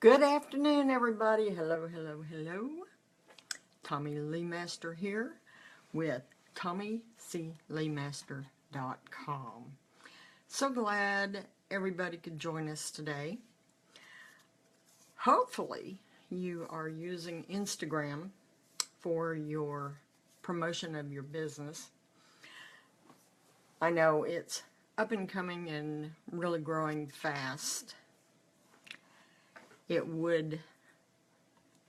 Good afternoon, everybody. Hello, hello, hello. Tommy Lee Master here with TommyCLeemaster.com. So glad everybody could join us today. Hopefully, you are using Instagram for your promotion of your business. I know it's up and coming and really growing fast. It would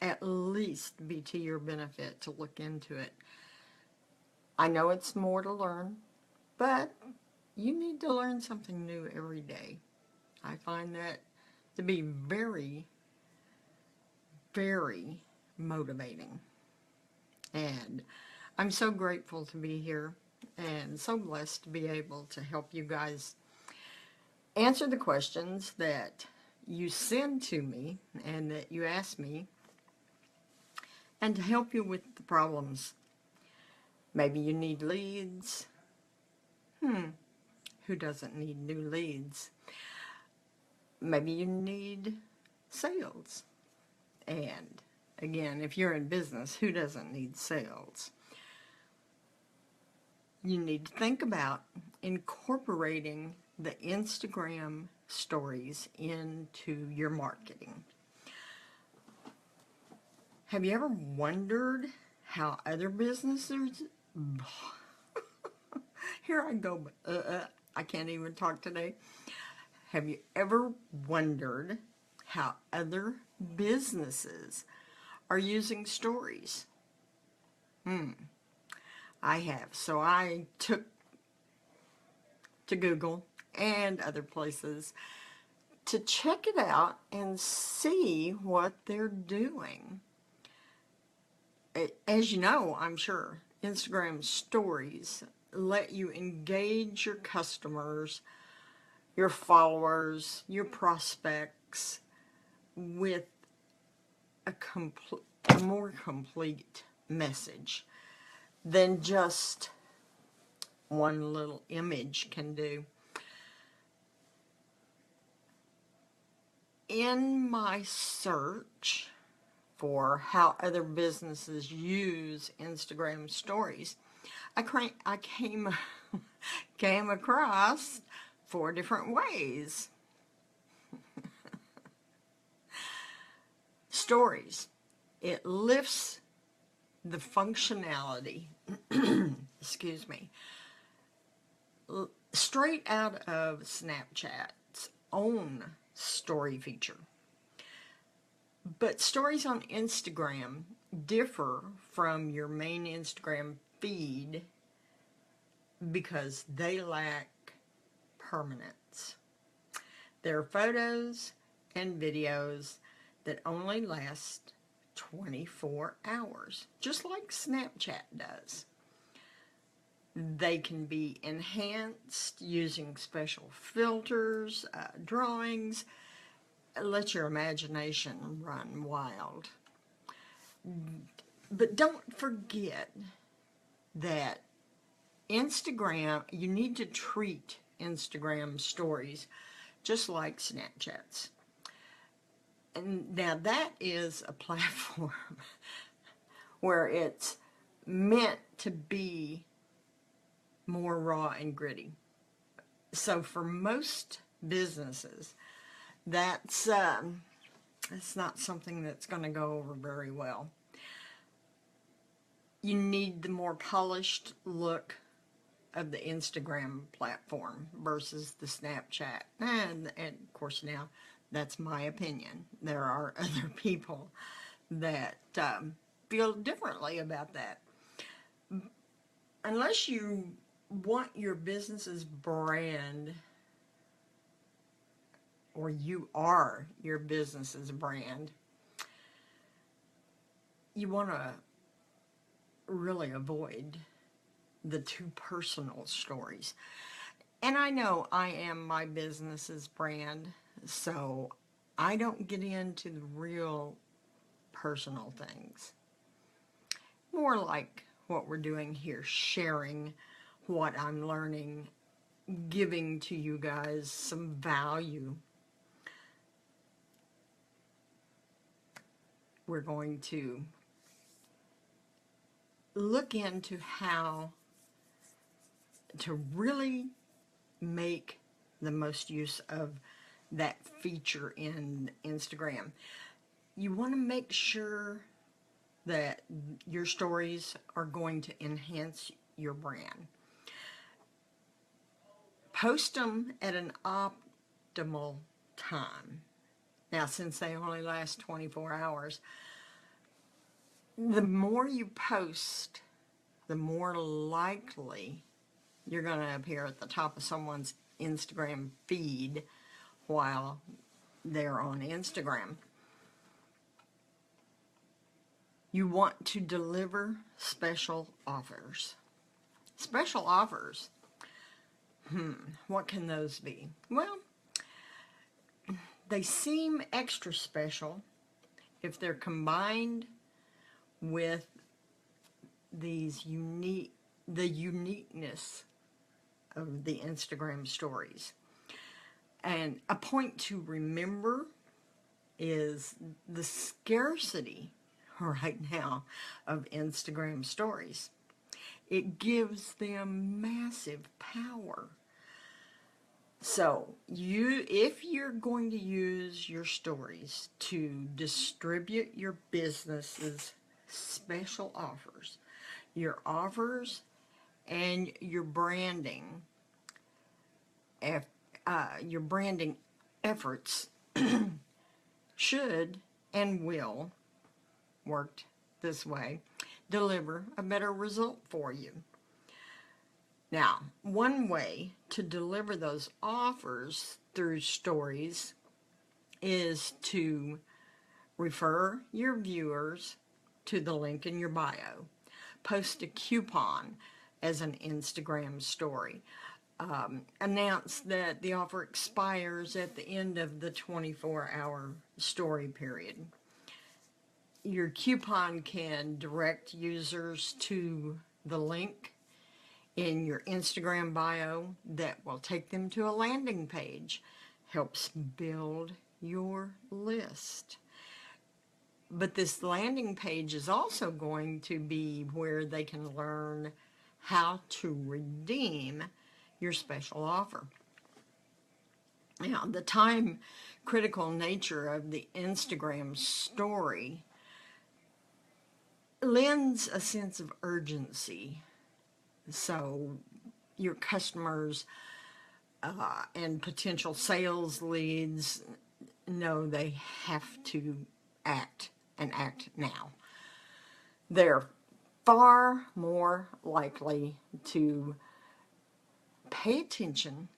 at least be to your benefit to look into it. I know it's more to learn, but you need to learn something new every day. I find that to be very, very motivating. And I'm so grateful to be here and so blessed to be able to help you guys answer the questions that you send to me and that you ask me, and to help you with the problems. Maybe you need leads. Who doesn't need new leads? Maybe you need sales. And again, if you're in business, who doesn't need sales? You need to think about incorporating the Instagram stories into your marketing. Have you ever wondered how other businesses... Here I go. I can't even talk today. Have you ever wondered how other businesses are using stories? I have. So I took to Google and other places to check it out and see what they're doing. As you know, I'm sure, Instagram stories let you engage your customers, your followers, your prospects with a more complete message than just one little image can do. In my search for how other businesses use Instagram stories, I came across 4 different ways. Stories. It lifts the functionality, excuse me, straight out of Snapchat's own story feature. But stories on Instagram differ from your main Instagram feed because they lack permanence. They're photos and videos that only last 24 hours, just like Snapchat does. They can be enhanced using special filters, drawings. Let your imagination run wild. But don't forget that Instagram, you need to treat Instagram stories just like Snapchat's. And now that is a platform where it's meant to be more raw and gritty. So for most businesses, that's not something that's going to go over very well. You need the more polished look of the Instagram platform versus the Snapchat. And of course now, that's my opinion. There are other people that feel differently about that. Unless you want your business's brand, or you are your business's brand, you want to really avoid the too personal stories. And I know I am my business's brand, so I don't get into the real personal things. More like what we're doing here, sharing what I'm learning, giving to you guys some value. we're going to look into how to really make the most use of that feature in Instagram. You want to make sure that your stories are going to enhance your brand. Post them at an optimal time. Now, since they only last 24 hours, the more you post, the more likely you're going to appear at the top of someone's Instagram feed while they're on Instagram. You want to deliver special offers. Special offers. What can those be? Well, they seem extra special if they're combined with the uniqueness of the Instagram stories. And a point to remember is the scarcity right now of Instagram stories. It gives them massive power. So if you're going to use your stories to distribute your business's special offers, and your branding efforts should and will, worked this way, deliver a better result for you. Now, one way to deliver those offers through stories is to refer your viewers to the link in your bio. Post a coupon as an Instagram story. Announce that the offer expires at the end of the 24-hour story period. Your coupon can direct users to the link in your Instagram bio that will take them to a landing page. Helps build your list. But this landing page is also going to be where they can learn how to redeem your special offer. Now, the time critical nature of the Instagram story lends a sense of urgency. So your customers and potential sales leads know they have to act and act now. They're far more likely to pay attention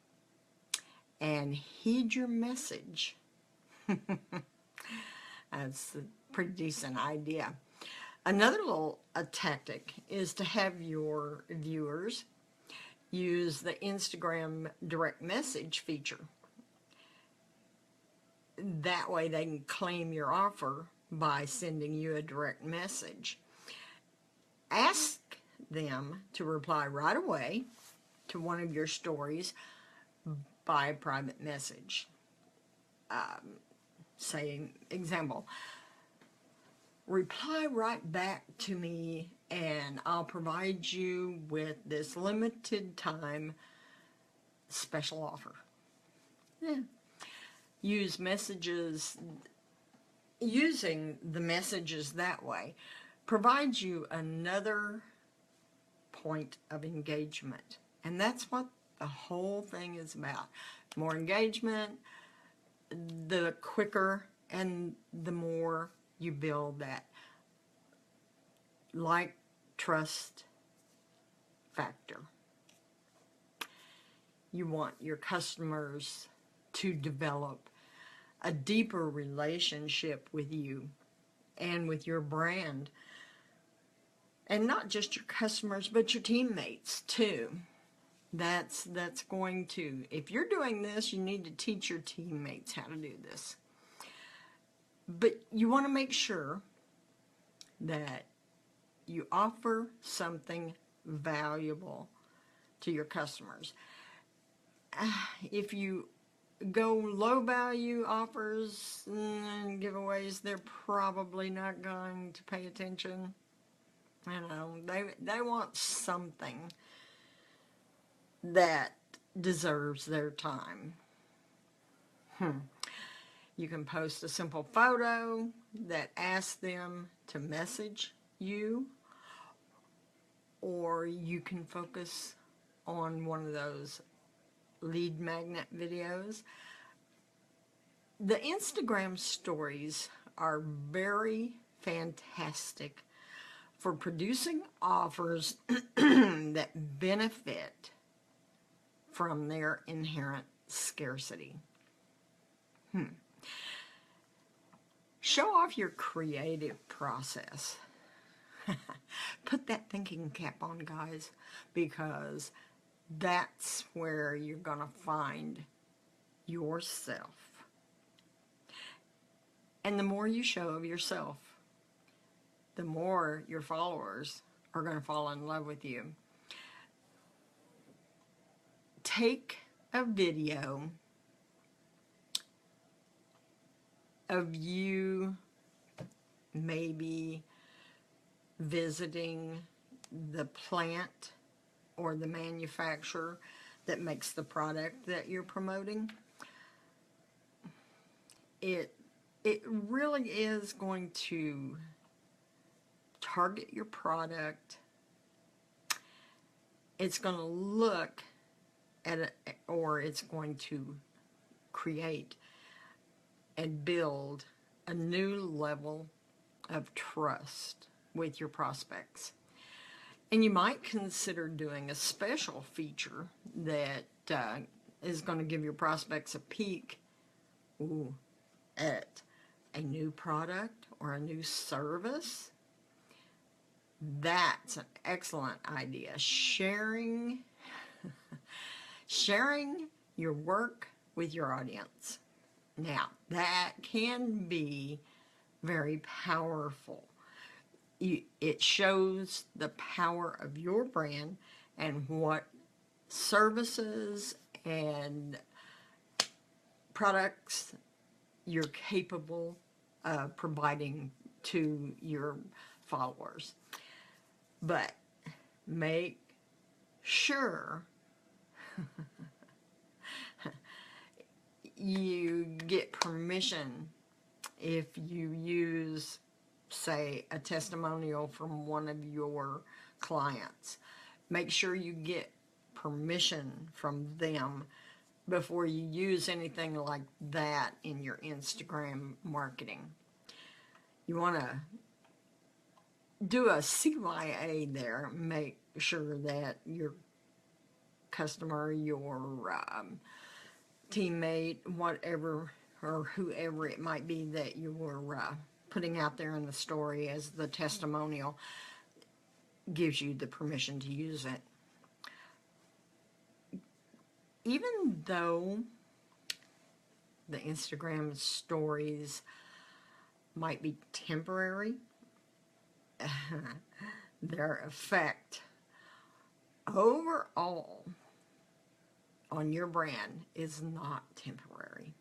and heed your message. That's a pretty decent idea. Another little tactic is to have your viewers use the Instagram direct message feature. That way they can claim your offer by sending you a direct message. Ask them to reply right away to one of your stories by private message. Say, example, reply right back to me and I'll provide you with this limited time special offer. Using the messages that way provides you another point of engagement. And that's what the whole thing is about. More engagement, the quicker and the more you build that like, trust factor. You want your customers to develop a deeper relationship with you and with your brand. And not just your customers, but your teammates too. That's going to, if you're doing this, you need to teach your teammates how to do this. But you want to make sure that you offer something valuable to your customers. If you go low value offers and giveaways, they're probably not going to pay attention. You know, they want something that deserves their time. You can post a simple photo that asks them to message you, or you can focus on one of those lead magnet videos. The Instagram stories are very fantastic for producing offers that benefit from their inherent scarcity. Show off your creative process. Put that thinking cap on, guys, because that's where you're going to find yourself. And the more you show of yourself, the more your followers are going to fall in love with you. Take a video of you maybe visiting the plant or the manufacturer that makes the product that you're promoting. It really is going to target your product. It's going to look at it, or it's going to create and build a new level of trust with your prospects. And you might consider doing a special feature that is going to give your prospects a peek at a new product or a new service. That's an excellent idea. Sharing your work with your audience. Now, that can be very powerful. It shows the power of your brand and what services and products you're capable of providing to your followers. But make sure you get permission if you use, say, a testimonial from one of your clients. Make sure you get permission from them before you use anything like that in your Instagram marketing. You want to do a CYA there. Make sure that your customer, your teammate, whatever, or whoever it might be that you were putting out there in the story as the testimonial, gives you the permission to use it. Even though the Instagram stories might be temporary, their effect overall on your brand is not temporary.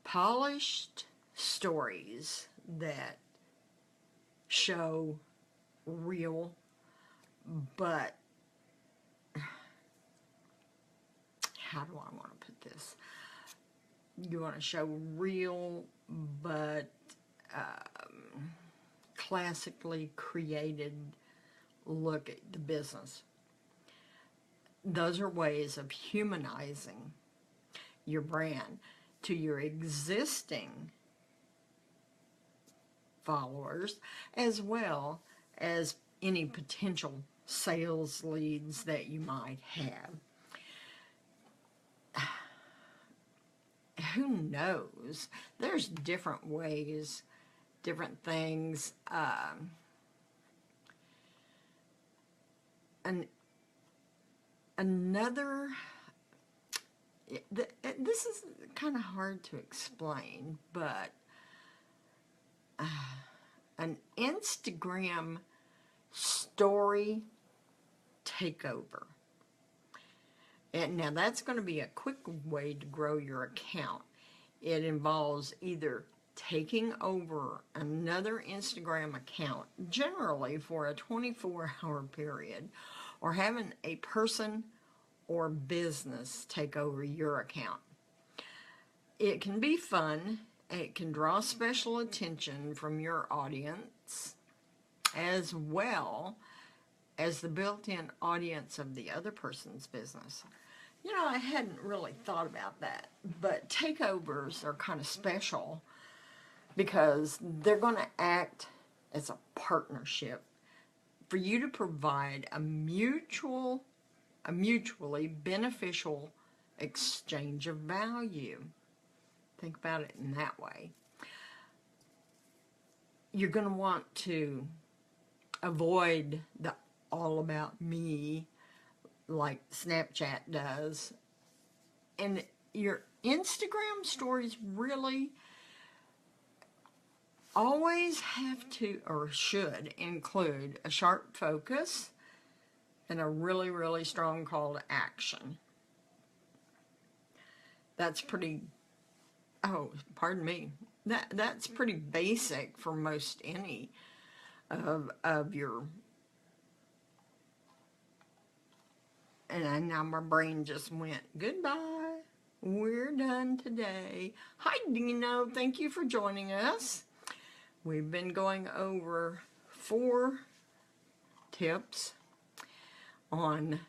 Polished stories that show real, but how do I want to put this? You want to show real, but classically created look at the business. Those are ways of humanizing your brand to your existing followers, as well as any potential sales leads that you might have. Who knows? There's different ways, different things. Another, this is kind of hard to explain, but an Instagram story takeover And now that's going to be a quick way to grow your account. It involves either taking over another Instagram account, generally for a 24-hour period, or having a person or business take over your account. It can be fun. It can draw special attention from your audience, as well as the built-in audience of the other person's business. You know, I hadn't really thought about that, but takeovers are kind of special because they're going to act as a partnership for you to provide a mutually beneficial exchange of value. Think about it in that way. You're going to want to avoid the all about me like Snapchat does. And your Instagram stories really always have to, or should, include a sharp focus and a really, really strong call to action. That's pretty, oh, pardon me, that's pretty basic for most any of your, and now my brain just went, goodbye, we're done today. Hi, Dino, thank you for joining us. We've been going over 4 tips on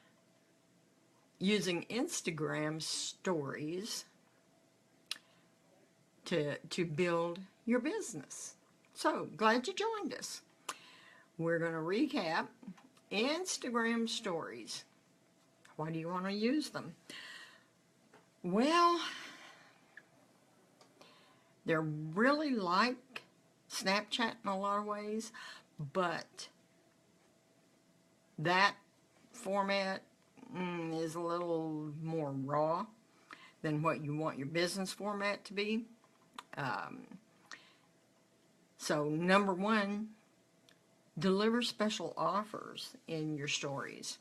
using Instagram stories to build your business. So, glad you joined us. We're going to recap Instagram stories. Why do you want to use them? Well, they're really like Snapchat in a lot of ways, but that format is a little more raw than what you want your business format to be. So number 1, deliver special offers in your stories.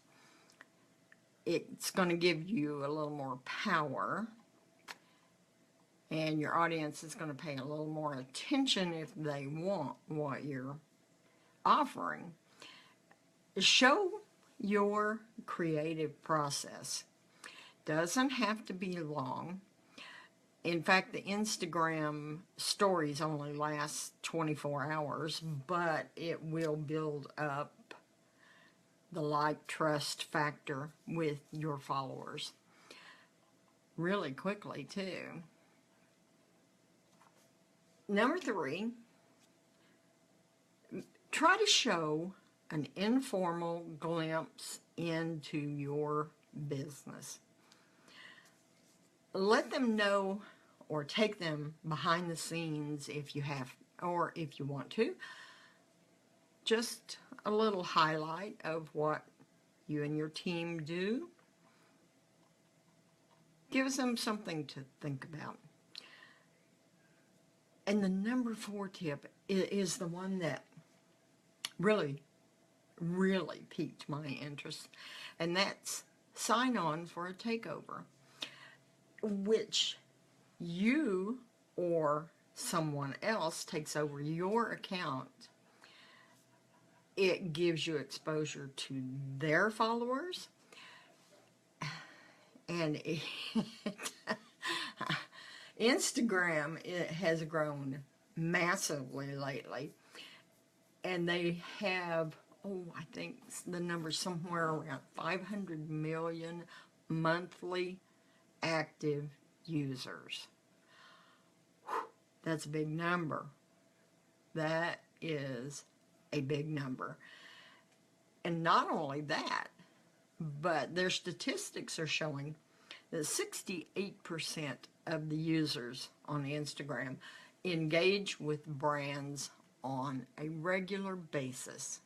It's going to give you a little more power, and your audience is going to pay a little more attention if they want what you're offering. Show your creative process. Doesn't have to be long. In fact, the Instagram stories only last 24 hours, but it will build up the like, trust factor with your followers really quickly, too. Number 3, try to show an informal glimpse into your business. Let them know or take them behind the scenes if you have, or if you want to. Just a little highlight of what you and your team do. Gives them something to think about. And the number 4 tip is the one that really piqued my interest, and that's sign on for a takeover, which you or someone else takes over your account. It gives you exposure to their followers, and Instagram, it has grown massively lately, and they have, I think the number's somewhere around 500 million monthly active users. That's a big number. That is a big number. And not only that, but their statistics are showing that 68% of the users on Instagram engage with brands on a regular basis.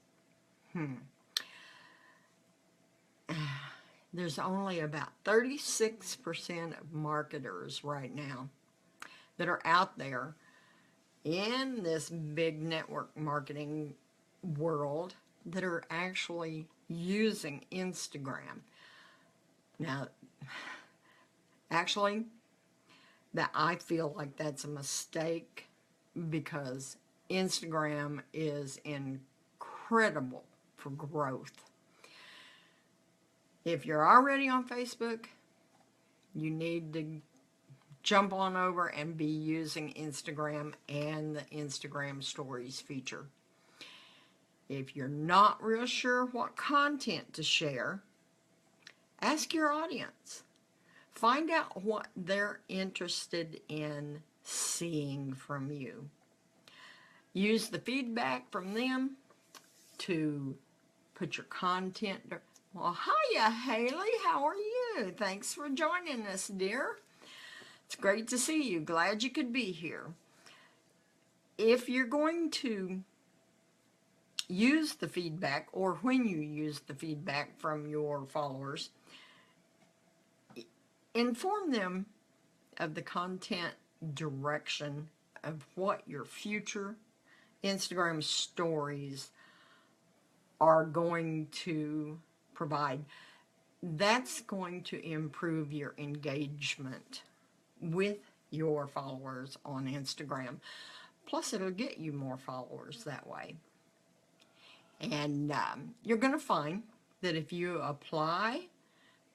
There's only about 36% of marketers right now that are out there in this big network marketing world that are actually using Instagram. Now, Actually, that I feel like that's a mistake because Instagram is incredible for growth. If you're already on Facebook, you need to jump on over and be using Instagram and the Instagram Stories feature. If you're not real sure what content to share, ask your audience. Find out what they're interested in seeing from you. Use the feedback from them to put your content. Well, hiya, Haley. How are you? Thanks for joining us, dear. It's great to see you. Glad you could be here. If you're going to use the feedback, or when you use the feedback from your followers, inform them of the content direction of what your future Instagram stories are going to provide. That's going to improve your engagement with your followers on Instagram. Plus, it'll get you more followers that way. And you're going to find that if you apply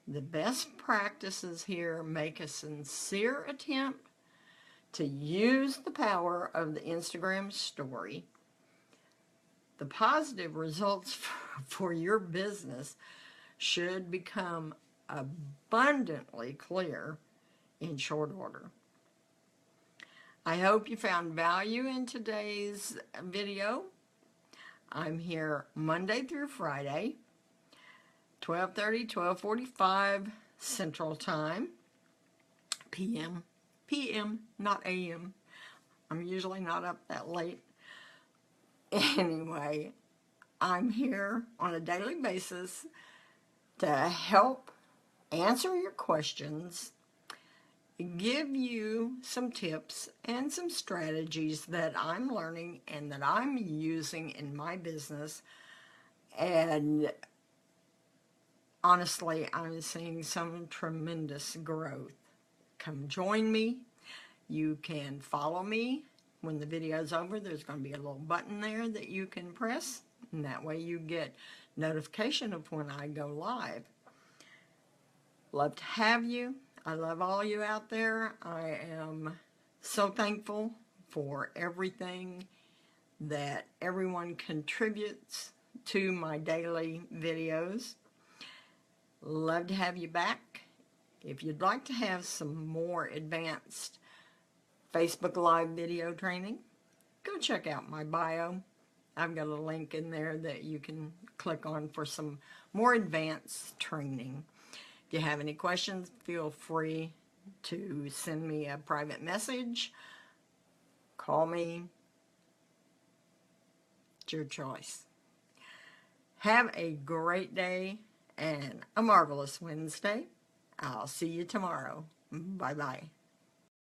the best practices here, make a sincere attempt to use the power of the Instagram story, the positive results for your business should become abundantly clear in short order. I hope you found value in today's video. I'm here Monday through Friday, 12:30, 12:45 Central Time, PM, not AM. I'm usually not up that late. Anyway, I'm here on a daily basis to help answer your questions, give you some tips and some strategies that I'm learning and that I'm using in my business. And honestly, I'm seeing some tremendous growth. Come join me. You can follow me. When the video's over, there's going to be a little button there that you can press, and that way you get notification of when I go live. Love to have you. I love all you out there. I am so thankful for everything that everyone contributes to my daily videos. Love to have you back. If you'd like to have some more advanced Facebook Live video training, go check out my bio. I've got a link in there that you can click on for some more advanced training. If you have any questions, feel free to send me a private message, call me. It's your choice. Have a great day and a marvelous Wednesday. I'll see you tomorrow. Bye-bye.